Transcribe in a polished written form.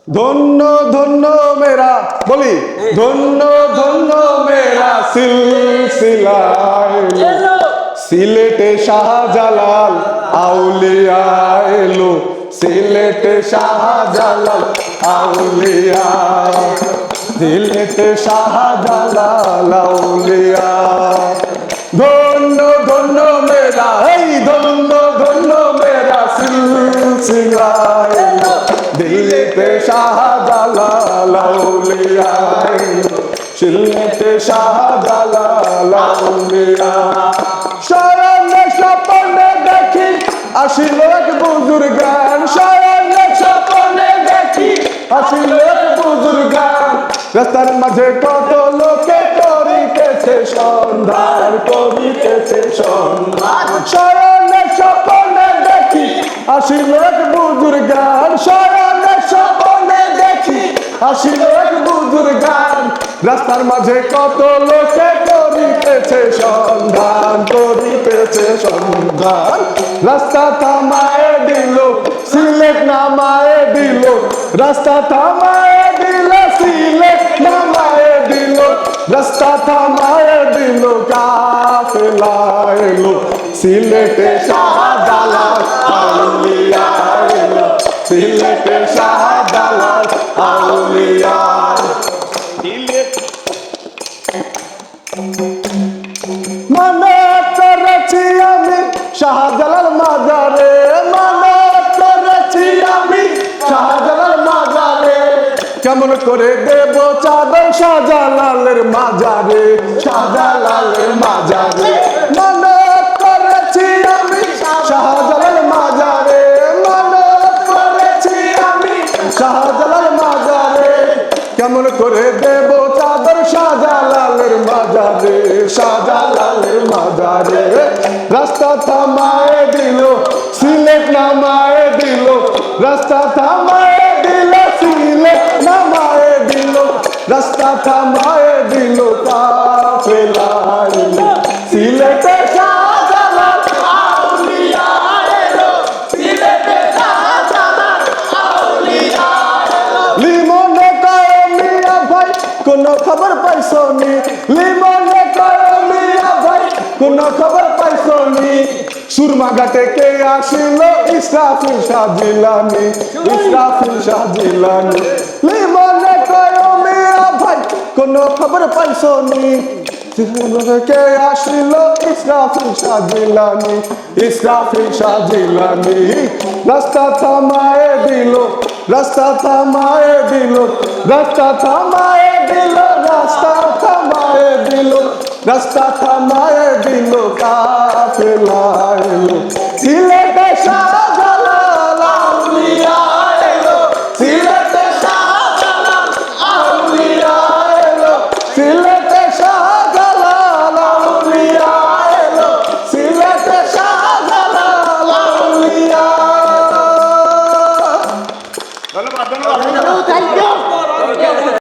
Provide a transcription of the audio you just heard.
ধন্য ধন্য মেরা বলি ধন্য ধন্য মেরা সিলসিলা এলো সিলেটে শাহজালাল আউলিয়া এলো সিলেটে শাহজালাল আউলিয়া সিলেটে শাহজালাল আউলিয়া ধন্য ধন্য মেরা এই ধন্য ধন্য মেরা সিলসিলা এলো দিলেতে শাহজালাল আউলিয়া সিলেটে শাহজালাল আউলিয়া শরণে স্বপ্নে দেখি আসিল এক বুজুর্গান শরণে স্বপ্নে দেখি আসিল এক বুজুর্গান রাস্তার মাঝে কত লোকে করিতেছে সন্ধান করিতেছে সন্ধান শরণে স্বপ্নে দেখি আসিল এক বুজুর্গান শরণে স্বপ্নে দেখি আসিল এক বুজুর্গান রাস্তার মাঝে কত লোকে করিতেছে সন্ধান করিতেছে সন্ধান রাস্তা থামায়ে দিল সিলেট নামায়ে দিল রাস্তা থামায়ে দিল সিলেট নামায়ে দিল রাস্তা থামায়ে দিল কাফেলা এলো সিলেটে শাহজালাল আউলিয়া এলো সিলেটে শাহজালাল আউলিয়া মনে করেছি আমি শাহজালাল মাজারে মনে করেছি আমি শাহজালাল মাজারে কেমন করে দেব চাদর শাহজালালের মাজারে শাহজালালের মাজারে মনে করেছি আমি শাহজালাল মাজারে মনে করেছি আমি শাহজালাল মাজারে কেমন করে দেব চাদর শাহজালালের মাজারে শাহজালালের মাজারে রাস্তা থামায়ে দিল সিলেট নামায়ে দিল রাস্তা থামায়ে দিল সিলেট নামায়ে দিল রাস্তা থামায়ে দিল কাফেলা এলো সিলেটে শাহজালাল আউলিয়া এলো সিলেটে শাহজালাল আউলিয়া এলো লিমনে কয় মিয়া ভাই কোন খবর পাইছনি লিমনে কয় মিয়া ভাই কোন খবর পাইছনি সুরমা ঘাটে কে আসিল ইসরাফিল শাহ জিলানী ইসরাফিল শাহ জিলানী লিমনে কয় মিয়া ভাই কোন খবর পাইছনি কে আসিল ইসরাফিল শাহ জিলানী ইসরাফিল শাহ জিলানী রাস্তা থামায়ে দিল রাস্তা থামায়ে দিল রাস্তা থামায়ে দিল রাস্তা থামায়ে দিল রাস্তা থামায়ে দিল কাফেলা এলো